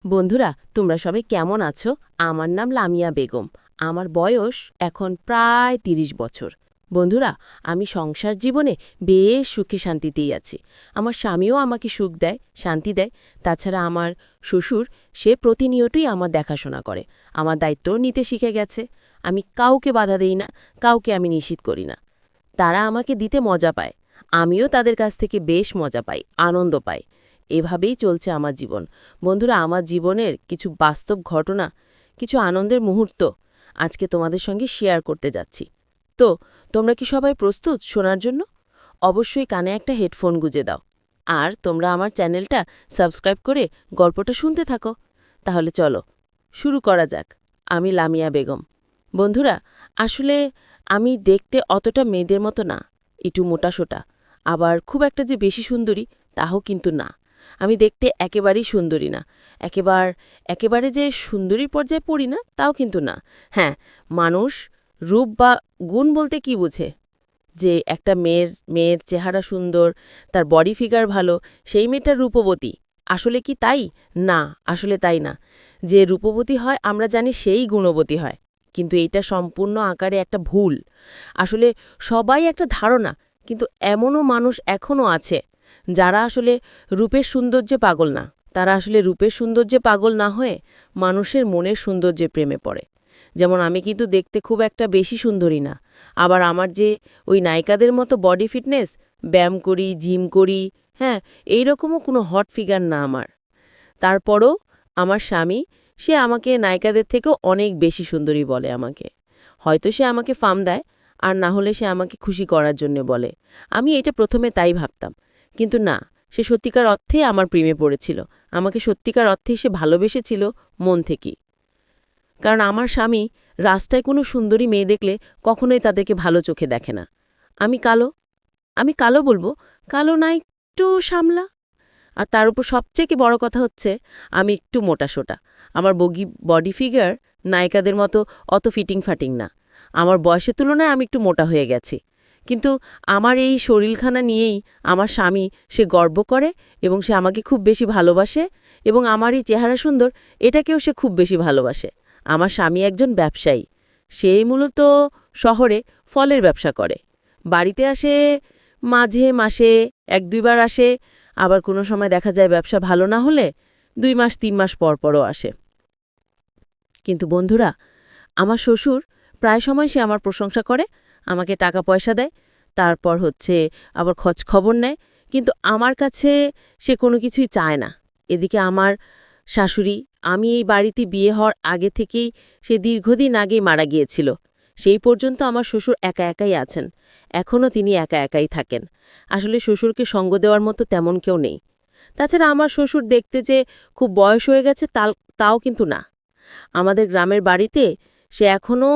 বন্ধুরা, তোমরা সবাই কেমন আছো? আমার নাম লামিয়া বেগম। আমার বয়স এখন প্রায় ৩০ বছর। বন্ধুরা, আমি সংসার জীবনে বেশ সুখে শান্তিতেই আছি। আমার স্বামীও আমাকে সুখ দেয়, শান্তি দেয়। তাছাড়া আমার শ্বশুর, সে প্রতিনিয়তই আমার দেখাশোনা করে, আমার দায়িত্বও নিতে শিখে গেছে। আমি কাউকে বাধা দেই না, কাউকে আমি নিষেধ করি না। তারা আমাকে দিতে মজা পায়, আমিও তাদের কাছ থেকে বেশ মজা পাই, আনন্দ পাই। এভাবেই চলছে আমার জীবন। বন্ধুরা, আমার জীবনের কিছু বাস্তব ঘটনা, কিছু আনন্দের মুহূর্ত আজকে তোমাদের সঙ্গে শেয়ার করতে যাচ্ছি। তো তোমরা কি সবাই প্রস্তুত শোনার জন্য? অবশ্যই কানে একটা হেডফোন গুঁজে দাও। আর তোমরা আমার চ্যানেলটা সাবস্ক্রাইব করে গল্পটা শুনতে থাকো। তাহলে চলো শুরু করা যাক। আমি লামিয়া বেগম। বন্ধুরা, আসলে আমি দেখতে অতটা মেয়েদের মতো না, একটু মোটাসোটা। আবার খুব একটা যে বেশি সুন্দরী তাও কিন্তু না। আমি দেখতে একেবারেই সুন্দরী না, একেবারে যে সুন্দরীর পর্যায়ে পড়ি না তাও কিন্তু না। হ্যাঁ, মানুষ রূপ বা গুণ বলতে কি বুঝে? যে একটা মেয়ের চেহারা সুন্দর, তার বডি ফিগার ভালো, সেই মেয়েটার রূপবতী। আসলে কি তাই? না, আসলে তাই না। যে রূপবতী হয় আমরা জানি সেই গুণবতী হয়, কিন্তু এটা সম্পূর্ণ আকারে একটা ভুল। আসলে সবাই একটা ধারণা, কিন্তু এমনও মানুষ এখনও আছে যারা আসলে রূপের সৌন্দর্যে পাগল না। তারা আসলে রূপের সৌন্দর্যে পাগল না হয়ে মানুষের মনের সৌন্দর্যে প্রেমে পড়ে। যেমন আমি কিন্তু দেখতে খুব একটা বেশি সুন্দরী না, আবার আমার যে ওই নায়িকাদের মতো বডি ফিটনেস, ব্যায়াম করি, জিম করি, হ্যাঁ, এই রকমও কোনো হট ফিগার না আমার। তারপরও আমার স্বামী, সে আমাকে নায়িকাদের থেকেও অনেক বেশি সুন্দরী বলে আমাকে। হয়তো সে আমাকে ফাম দেয়, আর না হলে সে আমাকে খুশি করার জন্য বলে। আমি এটা প্রথমে তাই ভাবতাম, কিন্তু না, সে সত্যিকার অর্থেই আমার প্রেমে পড়েছিল। আমাকে সত্যিকার অর্থেই সে ভালোবেসেছিল মন থেকেই। কারণ আমার স্বামী রাস্তায় কোনো সুন্দরী মেয়ে দেখলে কখনোই তাদেরকে ভালো চোখে দেখে না। আমি কালো, আমি কালো বলবো, কালো না একটু সামলা। আর তার উপর সবচেয়ে বড় কথা হচ্ছে আমি একটু মোটাসোটা। আমার বডি ফিগার নায়িকাদের মতো অত ফিটিং ফাটিং না। আমার বয়সের তুলনায় আমি একটু মোটা হয়ে গেছি। কিন্তু আমার এই শরীরখানা নিয়েই আমার স্বামী, সে গর্ব করে এবং সে আমাকে খুব বেশি ভালোবাসে, এবং আমার এই চেহারা সুন্দর এটাকেও সে খুব বেশি ভালোবাসে। আমার স্বামী একজন ব্যবসায়ী। সেই মূলত শহরে ফলের ব্যবসা করে। বাড়িতে আসে মাঝে মাসে ১-২ বার আসে। আবার কোনো সময় দেখা যায় ব্যবসা ভালো না হলে ২ মাস ৩ মাস পরও আসে। কিন্তু বন্ধুরা, আমার শ্বশুর প্রায় সময় সে আমার প্রশংসা করে, আমাকে টাকা পয়সা দেয়, তারপর হচ্ছে আবার খোঁজ খবর নেয়। কিন্তু আমার কাছে সে কোনো কিছুই চায় না। এদিকে আমার শাশুড়ি, আমি এই বাড়িতে বিয়ে হওয়ার আগে থেকেই, সে দীর্ঘদিন আগেই মারা গিয়েছিল। সেই পর্যন্ত আমার শ্বশুর একা একাই আছেন। এখনও তিনি একা একাই থাকেন। আসলে শ্বশুরকে সঙ্গ দেওয়ার মতো তেমন কেউ নেই। তাছাড়া আমার শ্বশুর দেখতে যে খুব বয়স হয়ে গেছে তাও কিন্তু না। আমাদের গ্রামের বাড়িতে সে এখনও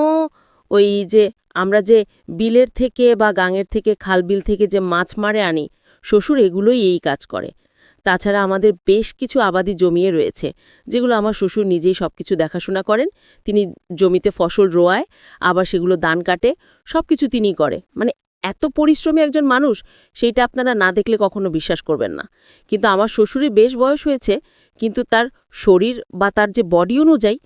ওই যে আমরা যে বিলের থেকে বা গাঙের থেকে, খাল বিল থেকে যে মাছ মারে আনি, শ্বশুর এগুলোই এই কাজ করে। তাছাড়া আমাদের বেশ কিছু আবাদি জমিয়ে রয়েছে, যেগুলো আমার শ্বশুর নিজেই সবকিছু দেখাশোনা করেন। তিনি জমিতে ফসল রোয়ায়, আবার সেগুলো ধান কাটে, সবকিছু তিনিই করে। মানে এত পরিশ্রমী একজন মানুষ, সেইটা আপনারা না দেখলে কখনো বিশ্বাস করবেন না। কিন্তু আমার শ্বশুরের বেশ বয়স হয়েছে, কিন্তু তার শরীর বা তার যে বডি অনুযায়ী,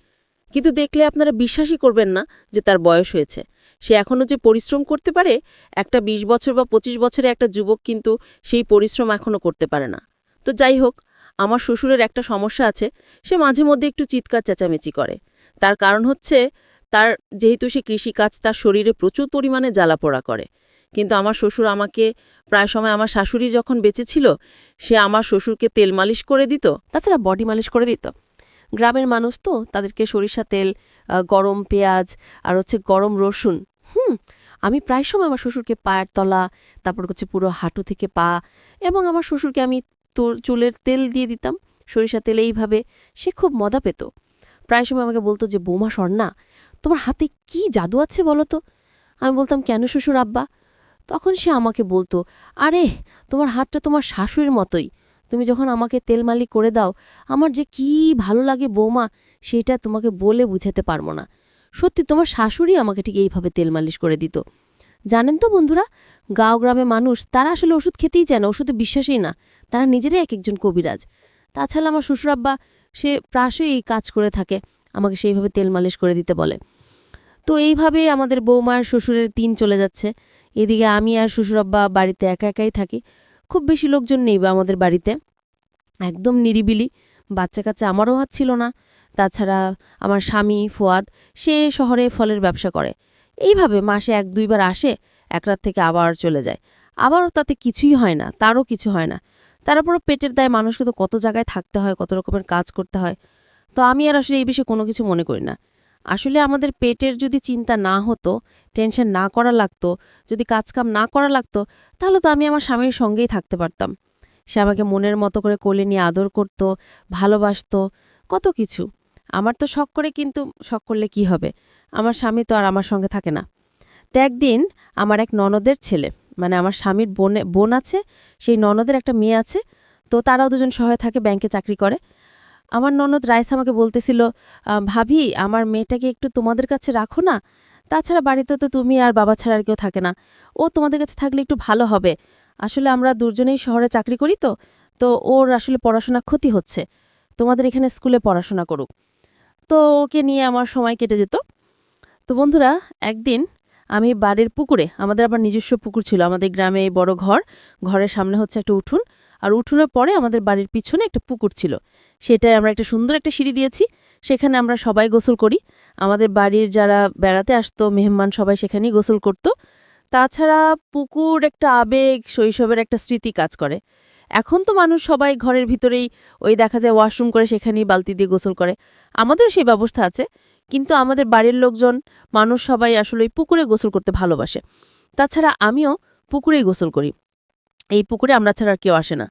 কিন্তু দেখলে আপনারা বিশ্বাসই করবেন না যে তার বয়স হয়েছে। সে এখনও যে পরিশ্রম করতে পারে, একটা ২০ বছর বা ২৫ বছরের একটা যুবক কিন্তু সেই পরিশ্রম এখনও করতে পারে না। তো যাই হোক, আমার শ্বশুরের একটা সমস্যা আছে, সে মাঝে মধ্যে একটু চিৎকার চেঁচামেচি করে। তার কারণ হচ্ছে, তার যেহেতু সে কৃষিকাজ, তার শরীরে প্রচুর পরিমাণে জ্বালাপোড়া করে। কিন্তু আমার শ্বশুর আমাকে প্রায় সময়, আমার শাশুড়ি যখন বেঁচে ছিল, সে আমার শ্বশুরকে তেল মালিশ করে দিত, তাছাড়া বডি মালিশ করে দিত। গ্রামের মানুষ তো, তাদেরকে সরিষা তেল, গরম পেঁয়াজ, আর হচ্ছে গরম রসুন, আমি প্রায় সময় আমার শ্বশুরকে পায়ের তলা, তারপর হচ্ছে পুরো হাঁটু থেকে পা, এবং আমার শ্বশুরকে আমি চুলের তেল দিয়ে দিতাম, সরিষা তেল। এইভাবে সে খুব মজা পেত। প্রায় সময় আমাকে বলতো যে, বৌমা স্বর্ণা, তোমার হাতে কি জাদু আছে বলো তো? আমি বলতাম, কেন শ্বশুর আব্বা? তখন সে আমাকে বলতো, আরে, তোমার হাতটা তোমার শাশুড়ির মতোই। তুমি যখন আমাকে তেল মালিশ করে দাও, আমার যে কি ভালো লাগে বৌমা, সেটা তোমাকে বলে বুঝাতে পারবো না। সত্যি, তোমার শাশুড়ি আমাকে ঠিক এইভাবে তেল মালিশ করে দিত। জানেন তো বন্ধুরা, গাঁও গ্রামে মানুষ, তারা আসলে ওষুধ খেতেই চায় না, ওষুধে বিশ্বাসই না। তারা নিজেরাই এক একজন কবিরাজ। তাছাড়া আমার শ্বশুরাব্বা সে প্রায়শই এই কাজ করে থাকে, আমাকে সেইভাবে তেল মালিশ করে দিতে বলে। তো এইভাবে আমাদের বৌমার শ্বশুরের দিন চলে যাচ্ছে। এদিকে আমি আর শ্বশুরাব্বা বাড়িতে একা একাই থাকি। খুব বেশি লোকজন নেই বা আমাদের বাড়িতে, একদম নিরিবিলি। বাচ্চা কাচ্চা আমারও আর ছিল না। তাছাড়া আমার স্বামী ফুয়াদ, সে শহরে ফলের ব্যবসা করে। এইভাবে মাসে 1-2 বার আসে, এক রাত থেকে আবার চলে যায়। আবারও তাতে কিছুই হয় না, তারও কিছু হয় না। তারপরও পেটের দায়ে মানুষকে তো কত জায়গায় থাকতে হয়, কত রকমের কাজ করতে হয়। তো আমি আর আসলে এই বিষয়ে কোনো কিছু মনে করি না। আসলে আমাদের পেটের যদি চিন্তা না হতো, টেনশন না করা লাগতো, যদি কাজকাম না করা লাগতো, তাহলে তো আমি আমার স্বামীর সঙ্গেই থাকতে পারতাম। সে আমাকে মনের মতো করে কোলে নিয়ে আদর করত, ভালোবাসতো, কত কিছু। আমার তো শখ করে, কিন্তু শখ করলে কি হবে, আমার স্বামী তো আর আমার সঙ্গে থাকে না। তো একদিন আমার এক ননদের ছেলে, মানে আমার স্বামীর বোন আছে, সেই ননদের একটা মেয়ে আছে। তো তারাও দুজন শহরে থাকে, ব্যাংকে চাকরি করে। আমার ননদ রাইসা আমাকে বলতেছিল, ভাবি আমার মেয়েটাকে একটু তোমাদের কাছে রাখো না, তাছাড়া বাড়িতে তো তুমি আর বাবা ছাড়া আর কেউ থাকে না, ও তোমাদের কাছে থাকলে একটু ভালো হবে। আসলে আমরা দুজনেই শহরে চাকরি করি, তো তো ওর আসলে পড়াশোনা ক্ষতি হচ্ছে, তোমাদের এখানে স্কুলে পড়াশোনা করুক। তো ওকে নিয়ে আমার সময় কেটে যেত। তো বন্ধুরা, একদিন আমি বাড়ির পুকুরে, আমাদের আবার নিজস্ব পুকুর ছিল, আমাদের গ্রামে এই বড় ঘর, ঘরের সামনে হচ্ছে একটা উঠোন, আর উঠোনের পরে আমাদের বাড়ির পিছনে একটা পুকুর ছিল। সেটাই আমরা একটা সুন্দর একটা সিঁড়ি দিয়েছি, সেখানে আমরা সবাই গোসল করি। আমাদের বাড়ির যারা বেড়াতে আসতো মেহমান, সবাই সেখানেই গোসল করত। তাছাড়া পুকুর একটা আবেগ, শৈশবের একটা স্মৃতি কাজ করে। এখন তো মানুষ সবাই ঘরের ভিতরেই ওই দেখা যায় ওয়াশরুম করে, সেখানেই বালতি দিয়ে গোসল করে। আমাদেরও সেই ব্যবস্থা আছে, কিন্তু আমাদের বাড়ির লোকজন, মানুষ সবাই আসলে ওই পুকুরে গোসল করতে ভালোবাসে। তাছাড়া আমিও পুকুরেই গোসল করি, এই পুকুরে আমরা ছাড়া আর কেউ আসে না।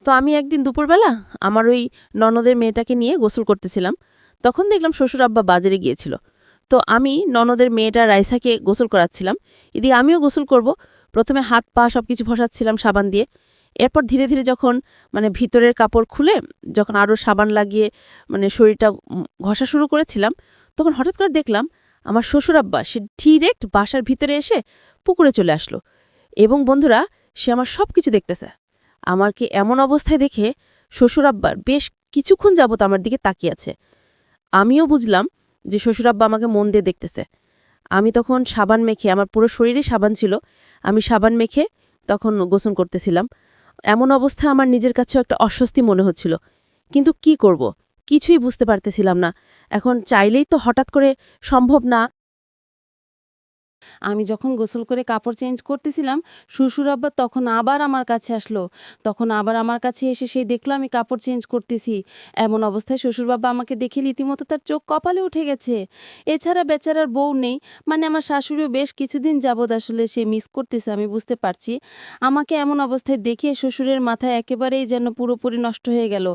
তো আমি একদিন দুপুরবেলা আমার ওই ননদের মেয়েটাকে নিয়ে গোসল করতেছিলাম, তখন দেখলাম শ্বশুর আব্বা বাজারে গিয়েছিল। তো আমি ননদের মেয়েটা রাইসাকে গোসল করাচ্ছিলাম, এদিকে আমিও গোসল করব। প্রথমে হাত পা সব কিছু ঘষাচ্ছিলাম সাবান দিয়ে। এরপর ধীরে ধীরে যখন মানে ভিতরের কাপড় খুলে যখন আরও সাবান লাগিয়ে মানে শরীরটা ঘষা শুরু করেছিলাম, তখন হঠাৎ করে দেখলাম আমার শ্বশুর আব্বা সে ডিরেক্ট বাসার ভিতরে এসে পুকুরে চলে আসলো। এবং বন্ধুরা, সে আমার সব কিছু দেখতেছে। আমাকে এমন অবস্থায় দেখে শ্বশুর আব্বার বেশ কিছুক্ষণ যাবত আমার দিকে তাকিয়ে আছে। আমিও বুঝলাম যে শ্বশুর আব্বা আমাকে মন দিয়ে দেখতেছে। আমি তখন সাবান মেখে, আমার পুরো শরীরে সাবান ছিল, আমি সাবান মেখে তখন গোসল করতেছিলাম। এমন অবস্থা আমার নিজের কাছেও একটা অস্বস্তি মনে হচ্ছিল, কিন্তু কি করব, কিছুই বুঝতে পারতেছিলাম না। এখন চাইলেই তো হঠাৎ করে সম্ভব না। আমি যখন গোসল করে কাপড় চেঞ্জ করতেছিলাম, শ্বশুর আব্বা তখন আবার আমার কাছে আসলো। তখন আবার আমার কাছে এসে সেই দেখলো আমি কাপড় চেঞ্জ করতেছি। এমন অবস্থায় শ্বশুরবাবা আমাকে দেখে রীতিমতো তার চোখ কপালে উঠে গেছে। এছাড়া বেচারার বউ নেই, মানে আমার শাশুড়িও বেশ কিছুদিন যাবৎ আসলে সে মিস করতেছে, আমি বুঝতে পারছি। আমাকে এমন অবস্থায় দেখে শ্বশুরের মাথায় একেবারেই যেন পুরোপুরি নষ্ট হয়ে গেল।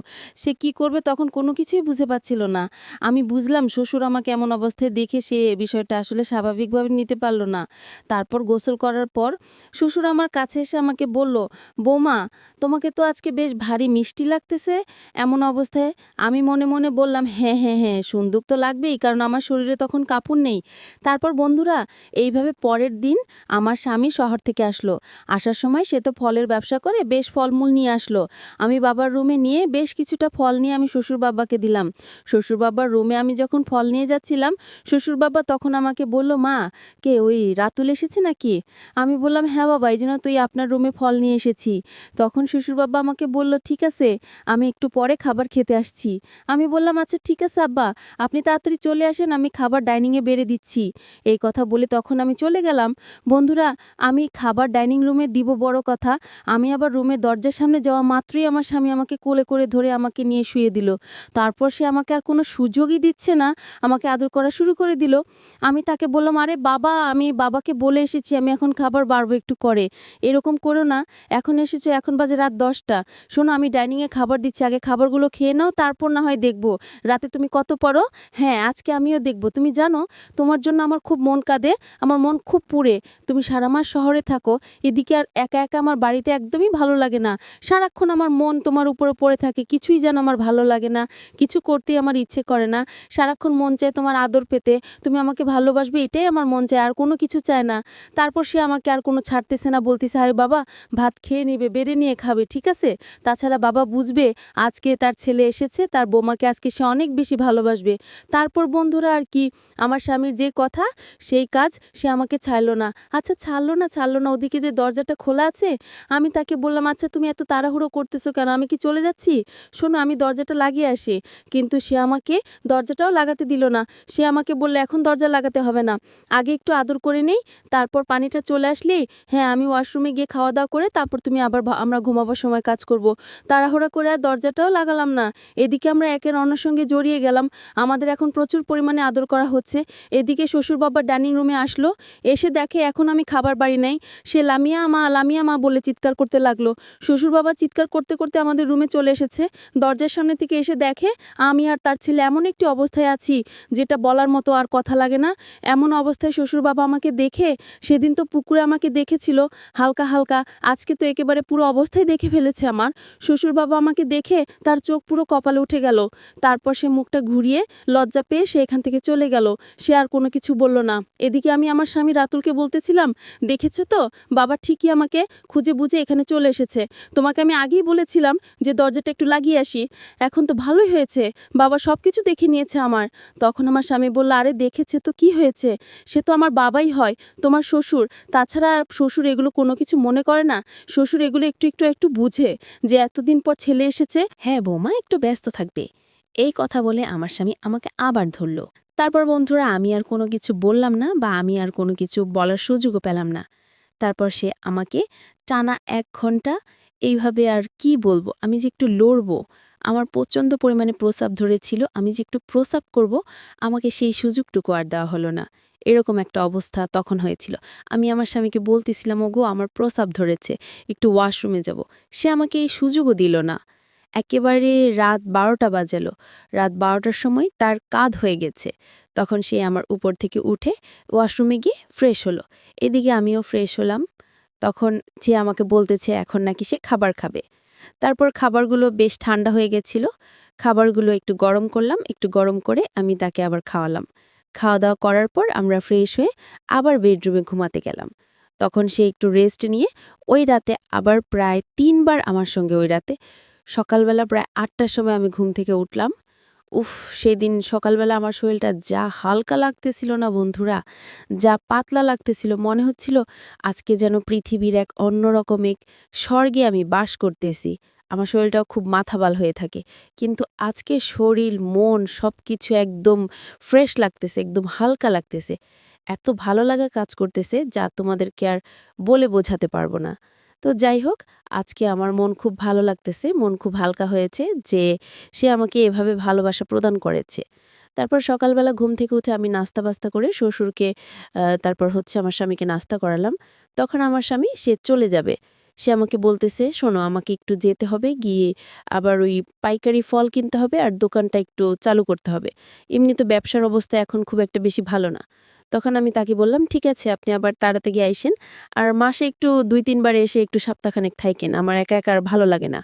সে কি করবে তখন কোনো কিছুই বুঝে পাচ্ছিল না। আমি বুঝলাম শ্বশুর আমাকে এমন অবস্থায় দেখে সে বিষয়টা আসলে স্বাভাবিকভাবে নিতে পারল না। তারপর গোসল করার পর শ্বশুর আমার কাছে এসে আমাকে বলল, বৌমা তোমাকে তো আজকে বেশ ভারী মিষ্টি লাগতেছে। এমন অবস্থায় আমি মনে মনে বললাম, হ্যাঁ হ্যাঁ হ্যাঁ, সুন্দর তো লাগবেই, কারণ আমার শরীরে তখন কাপড় নেই। তারপর বন্ধুরা, এইভাবে পরের দিন আমার স্বামী শহর থেকে আসলো। আসার সময় সে তো ফলের ব্যবসা করে, বেশ ফলমূল নিয়ে আসলো। আমি বাবার রুমে নিয়ে বেশ কিছুটা ফল নিয়ে আমি শ্বশুর বাবাকে দিলাম। শ্বশুর বাবার রুমে আমি যখন ফল নিয়ে যাচ্ছিলাম, শ্বশুর বাবা তখন আমাকে বলল, মা কে ওই রাতুল এসেছে নাকি? আমি বললাম, হ্যাঁ বাবা, এই জন্য তুই আপনার রুমে ফল নিয়ে এসেছি। তখন শ্বশুর বাবা আমাকে বলল, ঠিক আছে, আমি একটু পরে খাবার খেতে আসছি। আমি বললাম, আচ্ছা ঠিক আছে আব্বা, আপনি তাড়াতাড়ি চলে আসেন, আমি খাবার ডাইনিংয়ে বেড়ে দিচ্ছি। এই কথা বলে তখন আমি চলে গেলাম। বন্ধুরা, আমি খাবার ডাইনিং রুমে দিব বড় কথা, আমি আবার রুমের দরজার সামনে যাওয়া মাত্রই আমার স্বামী আমাকে কোলে করে ধরে আমাকে নিয়ে শুয়ে দিল। তারপর সে আমাকে আর কোনো সুযোগই দিচ্ছে না, আমাকে আদর করা শুরু করে দিল। আমি তাকে বললাম, আরে বাবা, আমি বাবাকে বলে এসেছি আমি এখন খাবার বাড়বো একটু করে, এরকম করো না, এখন এসেছো, এখন বাজে রাত 10টা। শোনো, আমি ডাইনিংয়ে খাবার দিচ্ছি, আগে খাবারগুলো খেয়ে নাও, তারপর না হয় দেখবো রাতে তুমি কত পড়ো। হ্যাঁ, আজকে আমিও দেখব। তুমি জানো, তোমার জন্য আমার খুব মন কাঁদে, আমার মন খুব পুড়ে। তুমি সারা মাস শহরে থাকো, এদিকে আর একা একা আমার বাড়িতে একদমই ভালো লাগে না। সারাক্ষণ আমার মন তোমার উপরে পড়ে থাকে, কিছুই যেন আমার ভালো লাগে না, কিছু করতেই আমার ইচ্ছে করে না। সারাক্ষণ মন চায় তোমার আদর পেতে, তুমি আমাকে ভালোবাসবে, এটাই আমার মন চায়, আর কোনো কিছু চায় না। তারপর সে আমাকে আর কোনো ছাড়তেছে না, বলতেছে আরে বাবা ভাত খেয়ে নেবে, বেড়ে নিয়ে খাবে, ঠিক আছে? তাছাড়া বাবা বুঝবে আজকে তার ছেলে এসেছে, তার বৌমাকে আজকে সে অনেক বেশি ভালোবাসবে। তারপর বন্ধুরা আর কি, আমার স্বামীর যে কথা সেই কাজ, সে আমাকে ছাড়লো না। আচ্ছা ছাড়লো না, ওদিকে যে দরজাটা খোলা আছে, আমি তাকে বললাম আচ্ছা তুমি এত তাড়াহুড়ো করতেছো কেন, আমি কি চলে যাচ্ছি, শোনো আমি দরজাটা লাগিয়ে আসি। কিন্তু সে আমাকে দরজাটাও লাগাতে দিল না। সে আমাকে বলল এখন দরজা লাগাতে হবে না, আগে একটু আদর করে নেই, তারপর পানিটা চলে আসলেই হ্যাঁ আমি ওয়াশরুমে গিয়ে খাওয়া দাওয়া করে তারপর তুমি আবার আমরা ঘুমাবার সময় কাজ করব। তাড়াহুড়া করে আর দরজাটাও লাগালাম না। এদিকে আমরা একের অন্যের সঙ্গে জড়িয়ে গেলাম। আমাদের এখন প্রচুর পরিমাণে আদর করা হচ্ছে। এদিকে শ্বশুর বাবা ডাইনিং রুমে আসলো, এসে দেখে এখন আমি খাবার বাড়ি নাই। সে লামিয়া মা বলে চিৎকার করতে লাগলো। শ্বশুর বাবা চিৎকার করতে করতে আমাদের রুমে চলে এসেছে। দরজার সামনে থেকে এসে দেখে আমি আর তার ছেলে এমন একটি অবস্থায় আছি যেটা বলার মতো আর কথা লাগে না। এমন অবস্থায় শ্বশুর বাবা আমাকে দেখে, সেদিন তো পুকুরে আমাকে দেখেছিল হালকা হালকা, আজকে তো একেবারে পুরো অবস্থায় দেখে ফেলেছে আমার। শ্বশুর বাবা আমাকে দেখে তার চোখ পুরো কপালে উঠে গেল। তারপর সে মুখটা ঘুরিয়ে লজ্জা পেয়ে সে এখান থেকে চলে গেল। সে আর কোনো কিছু বলল না। এদিকে আমি আমার স্বামী রাতুলকে বলতেছিলাম, দেখেছো তো বাবা ঠিকই আমাকে খুঁজে বুঝে এখানে চলে এসেছে। তোমাকে আমি আগেই বলেছিলাম যে দরজাটা একটু লাগিয়ে আসি, এখন তো ভালোই হয়েছে, বাবা সব কিছু দেখে নিয়েছে আমার। তখন আমার স্বামী বলল আরে দেখেছে তো কি হয়েছে, সে তো আমার বাবাই হয়, তোমার শ্বশুর। তাছাড়া শ্বশুর এগুলো কোনো কিছু মনে করে না, শ্বশুর এগুলো একটু একটু একটু বুঝে যে এতদিন পর ছেলে এসেছে। হ্যাঁ বৌমা একটু ব্যস্ত থাকবে, এই কথা বলে আমার স্বামী আমাকে আবার ধরল। তারপর বন্ধুরা আমি আর কোনো কিছু বললাম না বা আমি আর কোনো কিছু বলার সুযোগও পেলাম না। তারপর সে আমাকে টানা ১ ঘন্টা এইভাবে, আর কি বলবো, আমি যে একটু লড়বো, আমার প্রচণ্ড পরিমাণে প্রস্রাব ধরেছিল, আমি যে একটু প্রস্রাব করব, আমাকে সেই সুযোগটুকু আর দেওয়া হলো না। এরকম একটা অবস্থা তখন হয়েছিল। আমি আমার স্বামীকে বলতেছিলাম ওগো আমার প্রস্রাব ধরেছে, একটু ওয়াশরুমে যাব। সে আমাকে এই সুযোগও দিল না। একেবারে রাত ১২টা বাজালো। রাত ১২টার সময় তার কাঁধ হয়ে গেছে। তখন সে আমার উপর থেকে উঠে ওয়াশরুমে গিয়ে ফ্রেশ হলো। এদিকে আমিও ফ্রেশ হলাম। তখন সে আমাকে বলতেছে এখন নাকি সে খাবার খাবে। তারপর খাবারগুলো বেশ ঠান্ডা হয়ে গেছিল। খাবারগুলো একটু গরম করলাম, একটু গরম করে আমি তাকে আবার খাওয়ালাম। খাওয়া দাওয়া করার পর আমরা ফ্রেশ হয়ে আবার বেডরুমে ঘুমাতে গেলাম। তখন সে একটু রেস্ট নিয়ে ওই রাতে আবার প্রায় ৩ বার আমার সঙ্গে ওই রাতে। সকালবেলা প্রায় ৮টার সময় আমি ঘুম থেকে উঠলাম। উফ! সেদিন সকালবেলা আমার শরীরটা যা হালকা লাগতেছিল না বন্ধুরা, যা পাতলা লাগতেছিল, মনে হচ্ছিল আজকে যেন পৃথিবীর এক অন্যরকম এক স্বর্গে আমি বাস করতেছি। আমার শরীরটাও খুব মাথাবাল হয়ে থাকে। কিন্তু আজকে শরীর, মন সবকিছু একদম ফ্রেশ লাগতেছে, একদম হালকা লাগতেছে। এত ভালো লাগা কাজ করতেছে যা তোমাদেরকে আর বলে বোঝাতে পারবো না। তো যাই হোক, আজকে আমার মন খুব ভালো লাগতেছে, মন খুব হালকা হয়েছে যে সে আমাকে এভাবে ভালোবাসা প্রদান করেছে। তারপর সকালবেলা ঘুম থেকে উঠে আমি নাস্তা-বাস্তা করে শ্বশুরকে তারপর হচ্ছে আমার স্বামীকে নাস্তা করালাম। তখন আমার স্বামী সে চলে যাবে। সে আমাকে বলতেছে, "শোনো আমাকে একটু যেতে হবে, গিয়ে আবার ওই পাইকারি ফল কিনতে হবে আর দোকানটা একটু চালু করতে হবে। এমনি তো ব্যবসার অবস্থা এখন খুব একটা বেশি ভালো না।" তখন আমি তাকে বললাম, "ঠিক আছে আপনি আবার তাড়াতাড়ি আইসেন। আর মাসে একটু ২-৩ বার এসে একটু সপ্তাহখানেক থাইকেন। আমার একা, একা আর ভালো লাগে না।"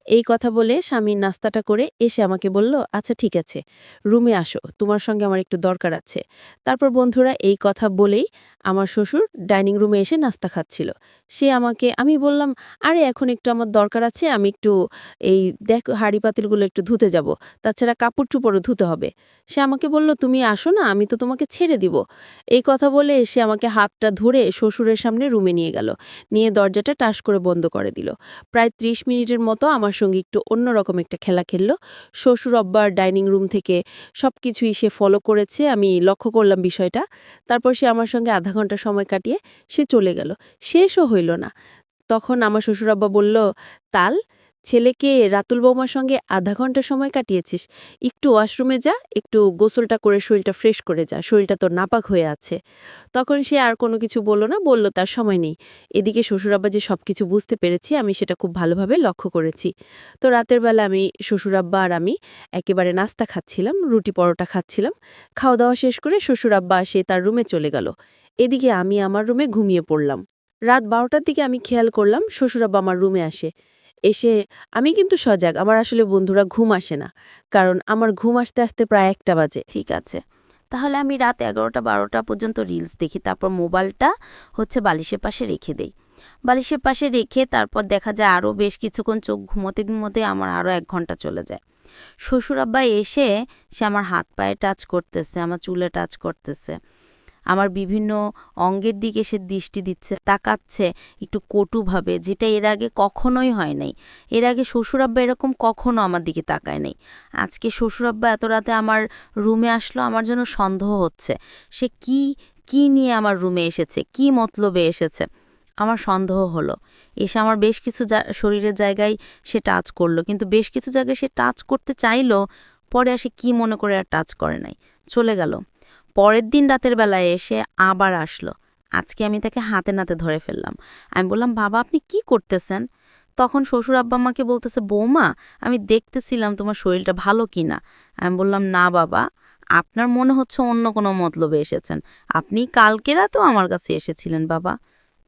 এই কথা বলে স্বামী নাস্তাটা করে এসে আমাকে বলল, "আচ্ছা ঠিক আছে, রুমে আসো, তোমার সঙ্গে আমার একটু দরকার আছে।" তারপর বন্ধুরা এই কথা বলেই আমার শ্বশুর ডাইনিং রুমে এসে নাস্তা খাচ্ছিল। সে আমাকে, আমি বললাম, "আরে এখন একটু আমার দরকার আছে, আমি একটু এই দেখো হাঁড়ি-পাতিলগুলো একটু ধুতে যাব। তাছাড়া কাপড়-চোপড়ও ধুতে হবে।" সে আমাকে বলল, "তুমি আসো না, আমি তো তোমাকে ছেড়ে দিব।" এই কথা বলে সে আমাকে হাতটা ধরে শ্বশুরের সামনে রুমে নিয়ে গেল। নিয়ে দরজাটা টাস করে বন্ধ করে দিল। প্রায় ৩০ মিনিটের মতো আমার সঙ্গে একটু অন্যরকম একটা খেলা খেলল। শ্বশুর আব্বার ডাইনিং রুম থেকে সবকিছুই সে ফলো করেছে, আমি লক্ষ্য করলাম বিষয়টা। তারপর সে আমার সঙ্গে আধা ঘন্টা সময় কাটিয়ে সে চলে গেল। শেষও হইল না। তখন আমার শ্বশুর আব্বা বলল, "তাল, ছেলেকে রাতুল বৌমার সঙ্গে আধা ঘন্টা সময় কাটিয়েছিস। একটু ওয়াশরুমে যা, একটু গোসলটা করে শরীরটা ফ্রেশ করে যা, শরীরটা তোর নাপাক হয়ে আছে।" তখন সে আর কোনো কিছু বলল না, বলল তার সময় নেই। এদিকে শ্বশুর আব্বা যে সবকিছু বুঝতে পেরেছি আমি সেটা খুব ভালোভাবে লক্ষ্য করেছি। তো রাতের বেলা আমি, শ্বশুর আব্বা আর আমি একেবারে নাস্তা খাচ্ছিলাম, রুটি পরোটা খাচ্ছিলাম। খাওয়া দাওয়া শেষ করে শ্বশুর আব্বা সে তার রুমে চলে গেল। এদিকে আমি আমার রুমে ঘুমিয়ে পড়লাম। রাত ১২টার দিকে আমি খেয়াল করলাম শ্বশুর আব্বা আমার রুমে আসে। এসে আমি কিন্তু সজাগ, আমার আসলে বন্ধুরা ঘুম আসে না, কারণ আমার ঘুম আসতে আসতে প্রায় ১টা বাজে। ঠিক আছে, তাহলে আমি রাত 11টা-12টা পর্যন্ত রিলস দেখি, তারপর মোবাইলটা বালিশের পাশে রেখে দেই। বালিশের পাশে রেখে তারপর দেখা যায় আরও বেশ কিছুক্ষণ চোখ ঘুমোতে ঘুমোতে আমার আরও 1 ঘন্টা চলে যায়। শ্বশুর আব্বা এসে সে আমার হাত পায়ে টাচ করতেছে, আমার চুলে টাচ করতেছে, আমার বিভিন্ন অঙ্গের দিকে সে দৃষ্টি দিচ্ছে, তাকাচ্ছে একটু কটুভাবে, যেটা এর আগে কখনোই হয় নাই। এর আগে শ্বশুর আব্বা এরকম কখনো আমার দিকে তাকায় নাই। আজকে শ্বশুর আব্বা এত রাতে আমার রুমে আসলো, আমার জন্য সন্দেহ হচ্ছে সে কি নিয়ে আমার রুমে এসেছে, কি মতলবে এসেছে। আমার সন্দেহ হলো। এসে আমার বেশ কিছু শরীরের জায়গায় সে টাচ করলো, কিন্তু বেশ কিছু জায়গায় সে টাচ করতে চাইলো, পরে আসে কি মনে করে আর টাচ করে নাই, চলে গেল। পরের দিন রাতের বেলায় এসে আবার আসলো। আজকে আমি তাকে হাতে নাতে ধরে ফেললাম। আমি বললাম, বাবা আপনি কি করতেছেন? তখন শ্বশুর আব্বা আমাকে বলতেছে, বৌমা আমি দেখতেছিলাম তোমার শরীরটা ভালো কিনা। আমি বললাম, না বাবা, আপনার মনে হচ্ছে অন্য কোনো মতলবে এসেছেন। আপনি কালকে রাতেও আমার কাছে এসেছিলেন বাবা,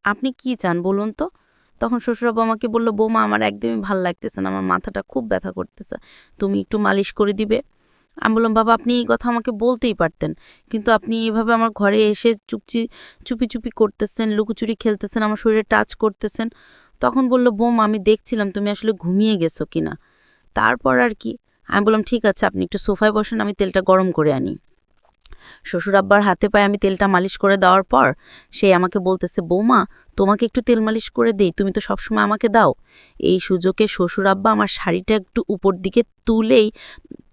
আপনি কি চান বলুন তো? তখন শ্বশুরাব্বা আমাকে বলল, বৌমা আমার একদমই ভাল লাগতেছে না, আমার মাথাটা খুব ব্যথা করতেছে, তুমি একটু মালিশ করে দিবে? আমি বললাম, বাবা আপনি এই কথা আমাকে বলতেই পারতেন, কিন্তু আপনি এভাবে আমার ঘরে এসে চুপি চুপি করতেছেন, লুকোচুরি খেলতেছেন, আমার শরীরে টাচ করতেছেন। তখন বলল, বৌমা আমি দেখছিলাম তুমি আসলে ঘুমিয়ে গেছো কিনা। তারপর আর কি, আমি বললাম ঠিক আছে আপনি একটু সোফায় বসেন, আমি তেলটা গরম করে আনি। শ্বশুর আব্বার হাতে পায়ে আমি তেলটা মালিশ করে দেওয়ার পর সে আমাকে বলতেছে, বৌমা তোমাকে একটু তেল মালিশ করে দেই, তুমি তো সবসময় আমাকে দাও। এই সুযোগে শ্বশুর আব্বা আমার শাড়িটা একটু উপর দিকে তুলেই,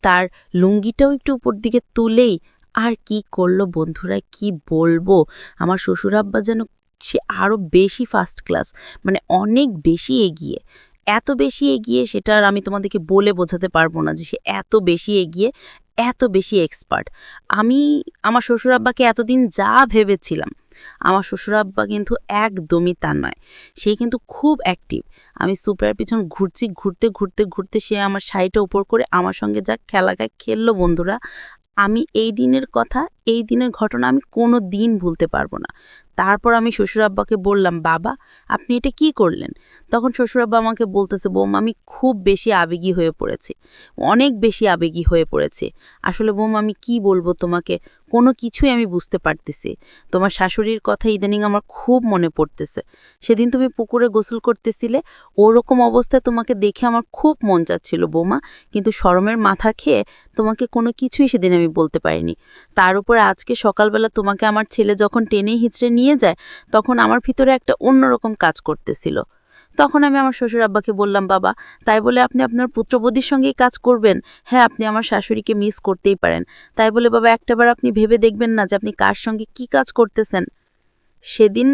তার লুঙ্গিটাও একটু উপর দিকে তুলেই আর কি করলো বন্ধুরা, কি বলবো। আমার শ্বশুর আব্বা যেন সে আরও বেশি ফার্স্ট ক্লাস, মানে অনেক বেশি এগিয়ে, এত বেশি এগিয়ে সেটা আর আমি তোমাদেরকে বলে বোঝাতে পারবো না যে সে এত বেশি এগিয়ে, এত বেশি এক্সপার্ট। আমি আমার শ্বশুর আব্বাকে এতদিন যা ভেবেছিলাম, আমার শ্বশুর আব্বা কিন্তু একদমই তা নয়। সে কিন্তু খুব অ্যাক্টিভ। আমি সুপারের পিছন ঘুরছি, ঘুরতে ঘুরতে ঘুরতে সে আমার শাড়িটা উপর করে আমার সঙ্গে যা খেলাগায় খেললো বন্ধুরা, আমি এই দিনের কথা, এই দিনের ঘটনা আমি কোনো দিন ভুলতে পারবো না। তারপর আমি শ্বশুর আব্বাকে বললাম, বাবা আপনি এটা কি করলেন? তখন শ্বশুর আব্বা আমাকে বলতেছে, বৌমা আমি খুব বেশি আবেগী হয়ে পড়েছি, অনেক বেশি আবেগী হয়ে পড়েছি। আসলে বৌমা আমি কি বলবো তোমাকে, কোনো কিছুই আমি বুঝতে পারতেছি। তোমার শাশুড়ির কথা ইদানিং আমার খুব মনে পড়তেছে। সেদিন তুমি পুকুরে গোসল করতেছিলে, ওরকম অবস্থায় তোমাকে দেখে আমার খুব মন চাচ্ছিল বৌমা, কিন্তু শরমের মাথা খেয়ে তোমাকে কোনো কিছুই সেদিন আমি বলতে পারিনি। তার উপর আজকে সকালবেলা তোমাকে আমার ছেলে যখন টেনে হিঁচড়ে নিয়ে যায়, তখন আমার ভিতরে একটা অন্যরকম কাজ করতেছিল। তখন আমি আমার শ্বশুর আব্বাকে বললাম, বাবা তাই বলে আপনি আপনার পুত্রবধূর সঙ্গেই কাজ করবেন? হ্যাঁ আপনি আমার শাশুড়িকে মিস করতেই পারেন, তাই বলে বাবা একটাবার আপনি ভেবে দেখবেন না যে আপনি কার সঙ্গে কি কাজ করতেছেন? সেদিন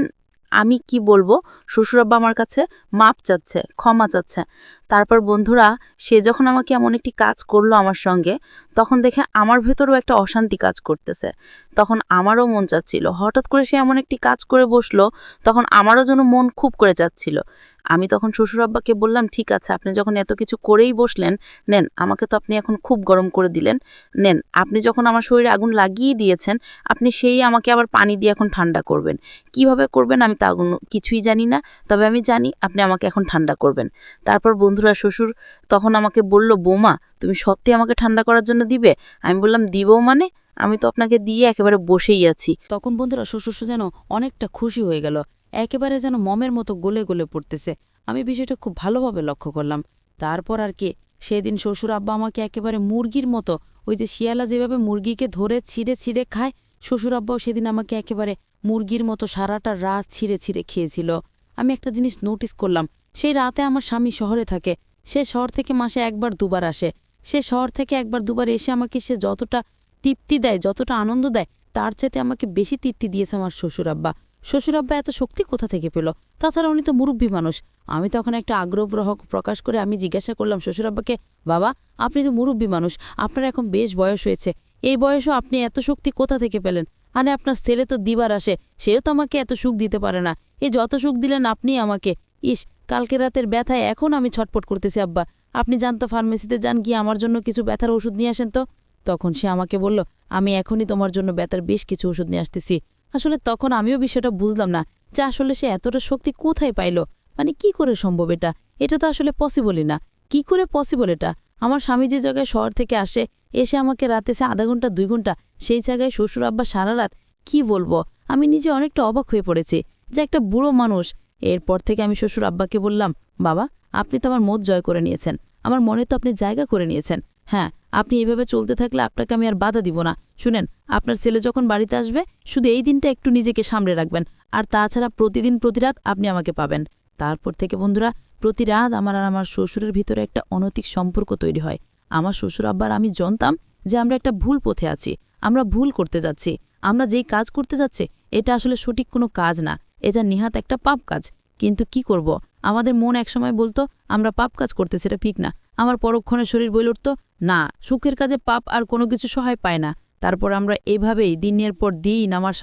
আমি কি বলবো, শ্বশুর আব্বা আমার কাছে মাপ চাচ্ছে, ক্ষমা চাচ্ছে। তারপর বন্ধুরা সে যখন আমাকে এমন একটি কাজ করলো আমার সঙ্গে, তখন দেখে আমার ভেতরেও একটা অশান্তি কাজ করতেছে। তখন আমারও মন চাচ্ছিল, হঠাৎ করে সে এমন একটি কাজ করে বসলো, তখন আমারও যেন মন খুব করে যাচ্ছিল। আমি তখন শ্বশুর আব্বাকে বললাম, ঠিক আছে আপনি যখন এত কিছু করেই বসলেন, নেন আমাকে তো আপনি এখন খুব গরম করে দিলেন, নেন আপনি যখন আমার শরীরে আগুন লাগিয়ে দিয়েছেন, আপনি সেই আমাকে আবার পানি দিয়ে এখন ঠান্ডা করবেন। কিভাবে করবেন আমি তা কিছুই জানি না, তবে আমি জানি আপনি আমাকে এখন ঠান্ডা করবেন। তারপর বন্ধুরা শ্বশুর তখন আমাকে বলল, বৌমা তুমি সত্যি আমাকে ঠান্ডা করার জন্য দিবে? আমি বললাম, দিব মানে, আমি তো আপনাকে দিয়ে একেবারে বসেই আছি। তখন বন্ধুরা শ্বশুর যেন অনেকটা খুশি হয়ে গেল, একেবারে যেন মমের মতো গলে গলে পড়তেছে। আমি বিষয়টা খুব ভালোভাবে লক্ষ্য করলাম। তারপর আর কি, সেদিন শ্বশুর আব্বা আমাকে একেবারে মুরগির মতো, ওই যে শিয়ালা যেভাবে মুরগিকে ধরে ছিঁড়ে ছিঁড়ে খায়, শ্বশুর আব্বাও সেদিন আমাকে একেবারে মুরগির মতো সারাটা রাত ছিঁড়ে ছিঁড়ে খেয়েছিল। আমি একটা জিনিস নোটিস করলাম, সেই রাতে আমার স্বামী শহরে থাকে, সে শহর থেকে মাসে 1-2 বার আসে। সে শহর থেকে 1-2 বার এসে আমাকে সে যতটা তৃপ্তি দেয়, যতটা আনন্দ দেয়, তার চাইতে আমাকে বেশি তৃপ্তি দিয়েছে আমার শ্বশুর আব্বা। শ্বশুর আব্বা এত শক্তি কোথা থেকে পেল? তাছাড়া উনি তো মুরব্বী মানুষ। আমি তখন একটা আগ্রহ প্রকাশ করে আমি জিজ্ঞাসা করলাম শ্বশুর আব্বাকে, বাবা আপনি তো মুরব্বী মানুষ, আপনার এখন বেশ বয়স হয়েছে, এই বয়সও আপনি এত শক্তি কোথা থেকে পেলেন? মানে আপনার ছেলে তো দিবার আসে, সেও তো আমাকে এত সুখ দিতে পারে না, এই যত সুখ দিলেন আপনি আমাকে। ইস, কালকে রাতের ব্যথায় এখন আমি ছটপট করতেছি আব্বা, আপনি যান তো ফার্মেসিতে যান, গিয়ে আমার জন্য কিছু ব্যথার ওষুধ নিয়ে আসেন তো। তখন সে আমাকে বলল, আমি এখনই তোমার জন্য ব্যথার বেশ কিছু ওষুধ নিয়ে আসতেছি। আসলে তখন আমিও বিষয়টা বুঝলাম না যে আসলে সে এতটা শক্তি কোথায় পাইল, মানে কি করে সম্ভব এটা? এটা তো আসলে পসিবলই না। কি করে পসিবল এটা? আমার স্বামী যে জায়গায় শহর থেকে আসে, এসে আমাকে রাতে সে আধা ঘন্টা 2 ঘন্টা, সেই জায়গায় শ্বশুর আব্বা সারা রাত, কি বলবো, আমি নিজে অনেকটা অবাক হয়ে পড়েছি যে একটা বুড়ো মানুষ। এরপর থেকে আমি শ্বশুর আব্বাকে বললাম, বাবা, আপনি তো আমার মত জয় করে নিয়েছেন, আমার মনে তো আপনি জায়গা করে নিয়েছেন। হ্যাঁ, আপনি এভাবে চলতে থাকলে আপনাকে আমি আর বাধা দিব না। শুনেন, আপনার ছেলে যখন বাড়িতে আসবে শুধু এই দিনটা একটু নিজেকে সামলে রাখবেন, আর তাছাড়া প্রতিদিন প্রতি রাত আপনি আমাকে পাবেন। তারপর থেকে বন্ধুরা, প্রতি রাত আমার আর আমার শ্বশুরের ভিতরে একটা অনৈতিক সম্পর্ক তৈরি হয়। আমার শ্বশুর আব্বার আমি জানতাম যে আমরা একটা ভুল পথে আছি, আমরা ভুল করতে যাচ্ছি, আমরা যেই কাজ করতে যাচ্ছি এটা আসলে সঠিক কোনো কাজ না, এটা নিহাত একটা পাপ কাজ। কিন্তু কি করব, আমাদের মন একসময় বলতো আমরা পাপ কাজ করতেছি, এটা ঠিক না। আমার পরক্ষণে শরীর বলে উঠত, না, সুখের কাজে পাপ আর কোনো কিছু সহায় পায় না। তারপর আমরা এইভাবেই দিনের পর দিন আমার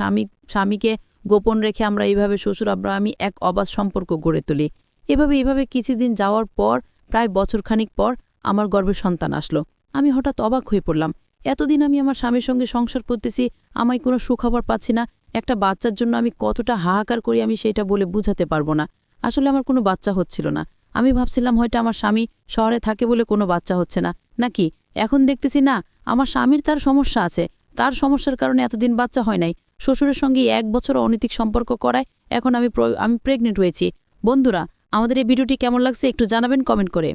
স্বামীকে গোপন রেখে আমরা এইভাবে শ্বশুর আব্বা আমি এক অবাধ সম্পর্ক গড়ে তুলি। এভাবে কিছুদিন যাওয়ার পর, প্রায় বছরখানিক পর আমার গর্ভে সন্তান আসলো। আমি হঠাৎ অবাক হয়ে পড়লাম। এতদিন আমি আমার স্বামীর সঙ্গে সংসার করতেছি, আমায় কোনো সুখবর পাচ্ছি না। একটা বাচ্চার জন্য আমি কতটা হাহাকার করি আমি সেটা বলে বুঝাতে পারবো না। আসলে আমার কোনো বাচ্চা হচ্ছিল না। আমি ভাবছিলাম হয়তো আমার স্বামী শহরে থাকে বলে কোনো বাচ্চা হচ্ছে না নাকি। এখন দেখতেছি না, আমার স্বামীর তার সমস্যা আছে, তার সমস্যার কারণে এতদিন বাচ্চা হয় নাই। শ্বশুরের সঙ্গে 1 বছর অনৈতিক সম্পর্ক করায় এখন আমি প্রেগনেন্ট হয়েছি। বন্ধুরা, আমাদের এই ভিডিওটি কেমন লাগছে একটু জানাবেন কমেন্ট করে।